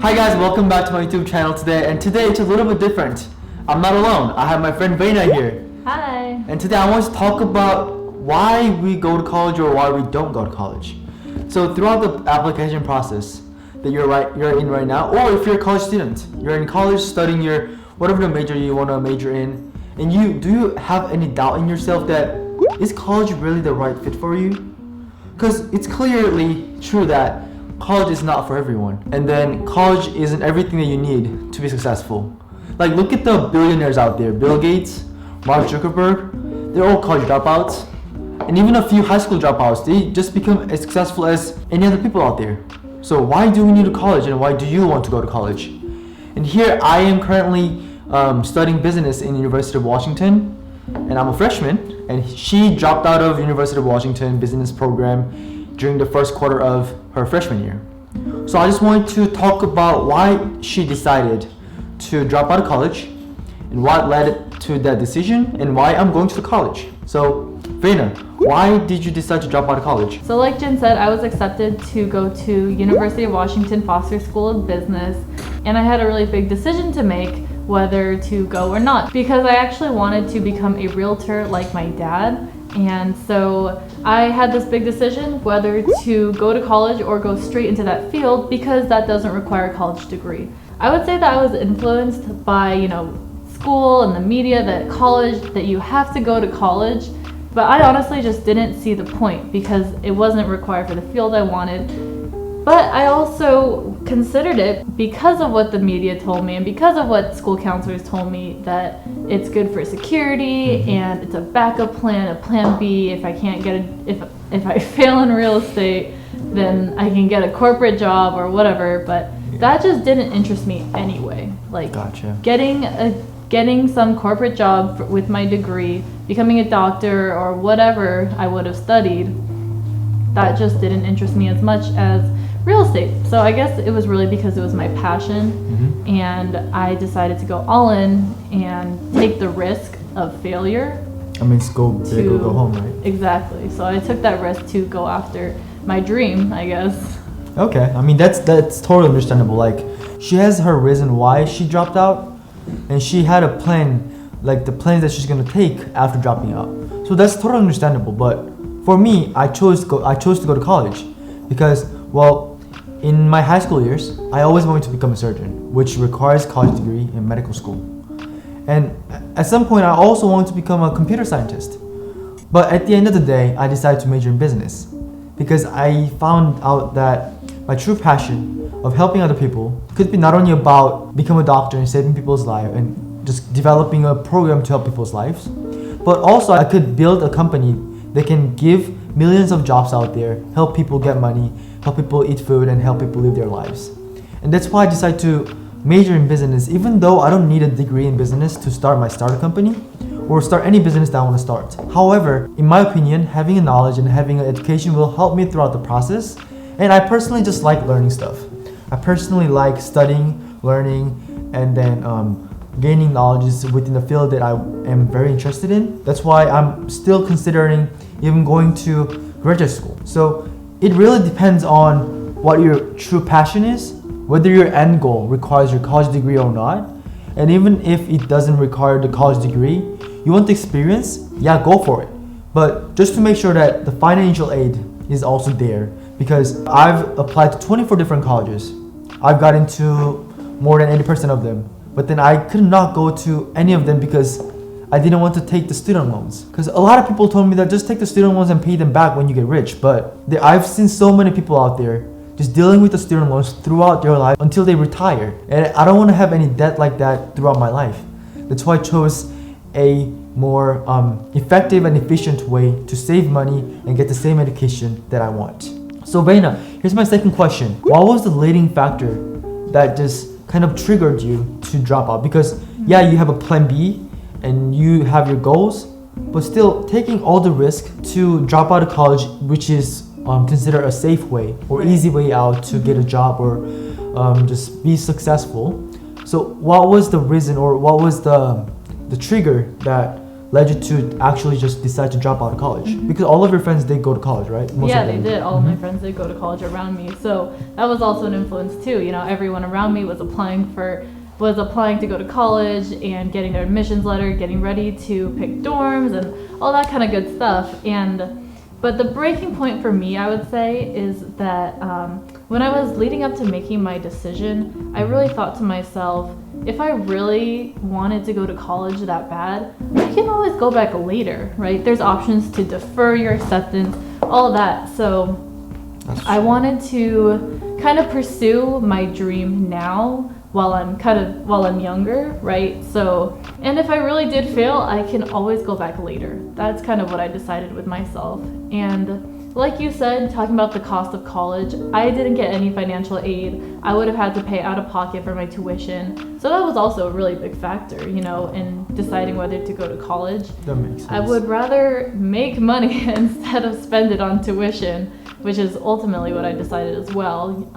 Hi guys, welcome back to my YouTube channel today, and today it's a little bit different. I'm not alone. I have my friend Vayna here. Hi. And today I want to talk about why we go to college or why we don't go to college. So throughout the application process that you're in right now, or if you're a college student, you're in college studying your whatever the major you want to major in, and do you have any doubt in yourself that is college really the right fit for you? Because it's clearly true that college is not for everyone, and then college isn't everything that you need to be successful. Like, look at the billionaires out there. Bill Gates, Mark Zuckerberg, they're all college dropouts, and even a few high school dropouts, they just become as successful as any other people out there. So why do we need a college, and why do you want to go to college? And here I am currently studying business in University of Washington, and I'm a freshman, and she dropped out of University of Washington business program during the first quarter of her freshman year. So I just wanted to talk about why she decided to drop out of college and what led to that decision and why I'm going to the college. So Vayna, why did you decide to drop out of college? So like Jen said, I was accepted to go to University of Washington Foster School of Business, and I had a really big decision to make whether to go or not, because I actually wanted to become a realtor like my dad. And so I had this big decision whether to go to college or go straight into that field, because that doesn't require a college degree. I would say that I was influenced by, school and the media, that you have to go to college. But I honestly just didn't see the point because it wasn't required for the field I wanted. But I also considered it because of what the media told me and because of what school counselors told me, that it's good for security and it's a backup plan, a plan B. If I can't get if I fail in real estate, then I can get a corporate job or whatever. But that just didn't interest me anyway. Like, Gotcha. Getting some corporate job with my degree, becoming a doctor or whatever I would have studied, that just didn't interest me as much as real estate. So I guess it was really because it was my passion, and I decided to go all in and take the risk of failure. I mean, it's go big or go home, right? Exactly. So I took that risk to go after my dream, I guess. Okay, I mean that's totally understandable. Like, she has her reason why she dropped out, and she had a plan, like the plans that she's gonna take after dropping out. So that's totally understandable. But for me, I chose to go to college because, well, in my high school years, I always wanted to become a surgeon, which requires college degree in medical school. And at some point, I also wanted to become a computer scientist. But at the end of the day, I decided to major in business because I found out that my true passion of helping other people could be not only about becoming a doctor and saving people's lives and just developing a program to help people's lives, but also I could build a company that can give millions of jobs out there, help people get money, help people eat food, and help people live their lives. And that's why I decided to major in business, even though I don't need a degree in business to start my startup company or start any business that I want to start. However, in my opinion, having a knowledge and having an education will help me throughout the process. And I personally just like learning stuff. I personally like studying, learning, and then gaining knowledge within the field that I am very interested in. That's why I'm still considering even going to graduate school. So it really depends on what your true passion is, whether your end goal requires your college degree or not. And even if it doesn't require the college degree, you want the experience, yeah, go for it. But just to make sure that the financial aid is also there, because I've applied to 24 different colleges. I've got into more than 80% of them. But then I could not go to any of them because I didn't want to take the student loans. Because a lot of people told me that just take the student loans and pay them back when you get rich. But I've seen so many people out there just dealing with the student loans throughout their life until they retire. And I don't want to have any debt like that throughout my life. That's why I chose a more effective and efficient way to save money and get the same education that I want. So Vayna, here's my second question. What was the leading factor that just kind of triggered you to drop out? Because yeah, you have a plan B and you have your goals, but still taking all the risk to drop out of college, which is considered a safe way or easy way out to get a job or just be successful. So what was the reason, or what was the trigger that led you to actually just decide to drop out of college? Because all of your friends did go to college, right? Most Yeah, of they them. did. All of my friends did go to college around me. So that was also an influence too. You know, everyone around me was applying to go to college and getting their admissions letter, getting ready to pick dorms and all that kind of good stuff. But the breaking point for me, I would say, is that when I was leading up to making my decision, I really thought to myself, if I really wanted to go to college that bad, I can always go back later, right? There's options to defer your acceptance, all that. So I wanted to kind of pursue my dream now while I'm younger, right? So, and if I really did fail, I can always go back later. That's kind of what I decided with myself. And like you said, talking about the cost of college, I didn't get any financial aid. I would have had to pay out of pocket for my tuition. So that was also a really big factor, you know, in deciding whether to go to college. That makes sense. I would rather make money instead of spend it on tuition, which is ultimately what I decided as well.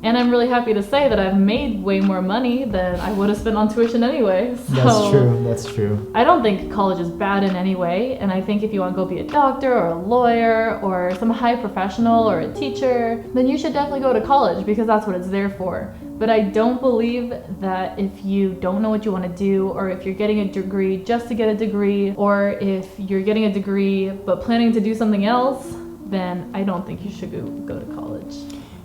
And I'm really happy to say that I've made way more money than I would have spent on tuition anyway. So That's true. I don't think college is bad in any way. And I think if you want to go be a doctor or a lawyer or some high professional or a teacher, then you should definitely go to college because that's what it's there for. But I don't believe that if you don't know what you want to do, or if you're getting a degree just to get a degree, or if you're getting a degree but planning to do something else, then I don't think you should go to college.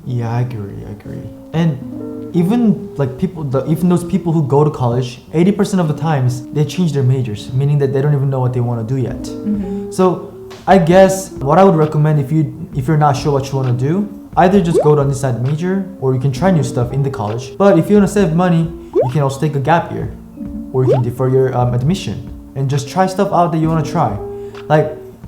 Yeah, I agree. And even like even those people who go to college, 80% of the times they change their majors, meaning that they don't even know what they want to do yet. So I guess what I would recommend if you're not sure what you want to do, either just go to undecided major, or you can try new stuff in the college. But if you want to save money, you can also take a gap year, or you can defer your admission and just try stuff out that you want to try.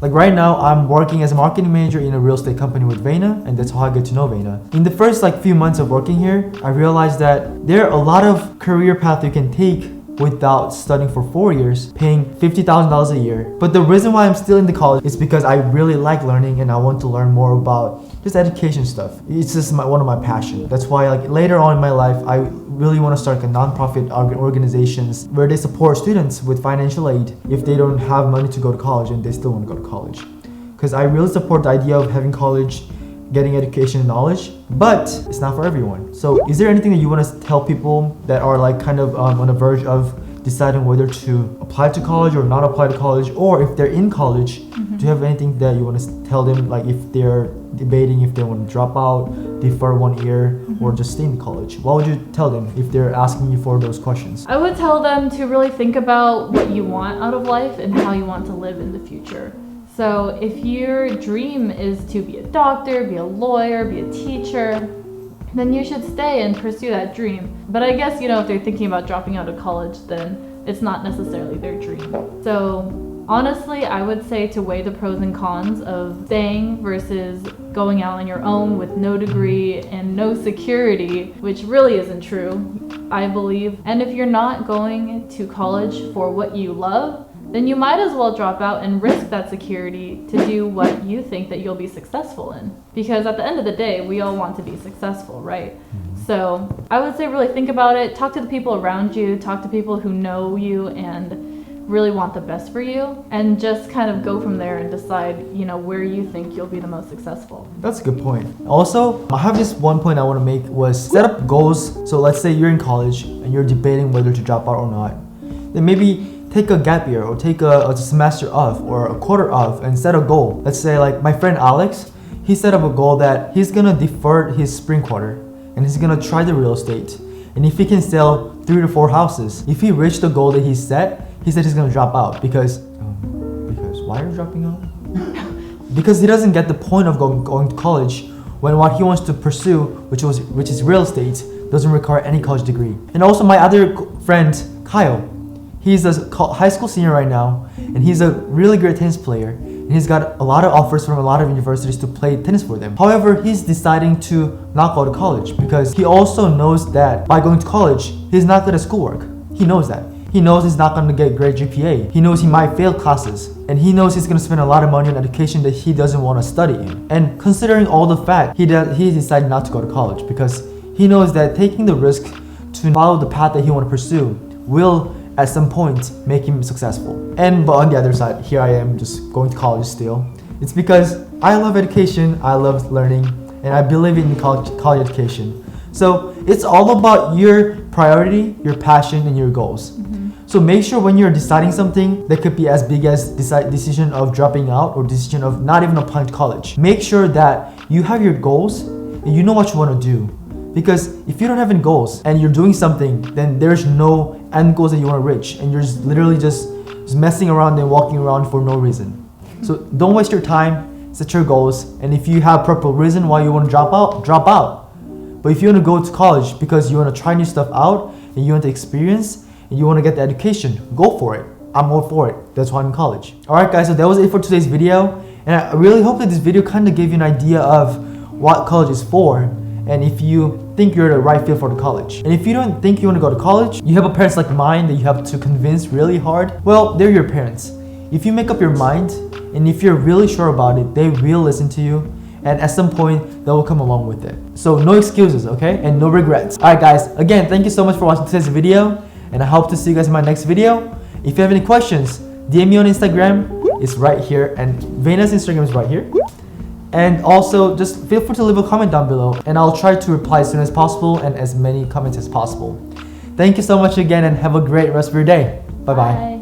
Like right now, I'm working as a marketing manager in a real estate company with Vayna, and that's how I get to know Vayna. In the first few months of working here, I realized that there are a lot of career paths you can take without studying for 4 years, paying $50,000 a year. But the reason why I'm still in the college is because I really like learning and I want to learn more about just education stuff. It's just one of my passions. That's why later on in my life, I really want to start a non-profit organizations where they support students with financial aid if they don't have money to go to college and they still want to go to college. Because I really support the idea of having college, getting education and knowledge, but it's not for everyone. So is there anything that you want to tell people that are on the verge of deciding whether to apply to college or not apply to college, or if they're in college, do you have anything that you want to tell them, like if they're debating if they want to drop out, defer 1 year, or just stay in college? What would you tell them if they're asking you for those questions? I would tell them to really think about what you want out of life and how you want to live in the future. So if your dream is to be a doctor, be a lawyer, be a teacher, then you should stay and pursue that dream. But I guess, if they're thinking about dropping out of college, then it's not necessarily their dream. So honestly, I would say to weigh the pros and cons of staying versus going out on your own with no degree and no security, which really isn't true, I believe. And if you're not going to college for what you love, then you might as well drop out and risk that security to do what you think that you'll be successful in. Because at the end of the day, we all want to be successful, right? So I would say really think about it, talk to the people around you, talk to people who know you and really want the best for you, and just kind of go from there and decide, where you think you'll be the most successful. That's a good point. Also, I have this one point I want to make was set up goals. So let's say you're in college and you're debating whether to drop out or not. Then maybe take a gap year or take a semester off or a quarter off and set a goal. Let's say my friend Alex, he set up a goal that he's gonna defer his spring quarter and he's gonna try the real estate. And if he can sell 3 to 4 houses, if he reached the goal that he said he's gonna drop out because why are you dropping out? Because he doesn't get the point of going to college when what he wants to pursue, which is real estate, doesn't require any college degree. And also my other friend, Kyle, he's a high school senior right now, and he's a really great tennis player. And he's got a lot of offers from a lot of universities to play tennis for them. However, he's deciding to not go to college because he also knows that by going to college, he's not good at schoolwork. He knows that. He knows he's not going to get great GPA. He knows he might fail classes. And he knows he's going to spend a lot of money on education that he doesn't want to study in. And considering all the fact, he decided not to go to college because he knows that taking the risk to follow the path that he wants to pursue will at some point make him successful. But on the other side, here I am just going to college still. It's because I love education, I love learning, and I believe in college education. So it's all about your priority, your passion, and your goals. So make sure when you're deciding something that could be as big as decision of dropping out or decision of not even applying to college, make sure that you have your goals and you know what you want to do. Because if you don't have any goals and you're doing something, then there's no end goals that you want to reach, and you're just literally just messing around and walking around for no reason. So don't waste your time, set your goals, and if you have proper reason why you want to drop out. But if you want to go to college because you want to try new stuff out and you want to experience and you want to get the education, go for it. I'm all for it. That's why I'm in college. Alright guys, so that was it for today's video. And I really hope that this video kind of gave you an idea of what college is for, and if you think you're the right fit for the college. And if you don't think you want to go to college, you have a parents like mine that you have to convince really hard, well, they're your parents. If you make up your mind, and if you're really sure about it, they will listen to you, and at some point, they will come along with it. So no excuses, okay? And no regrets. Alright guys, again, thank you so much for watching today's video, and I hope to see you guys in my next video. If you have any questions, DM me on Instagram, it's right here, and Vayna's Instagram is right here. And also, just feel free to leave a comment down below, and I'll try to reply as soon as possible and as many comments as possible. Thank you so much again, and have a great rest of your day. Bye-bye. Bye.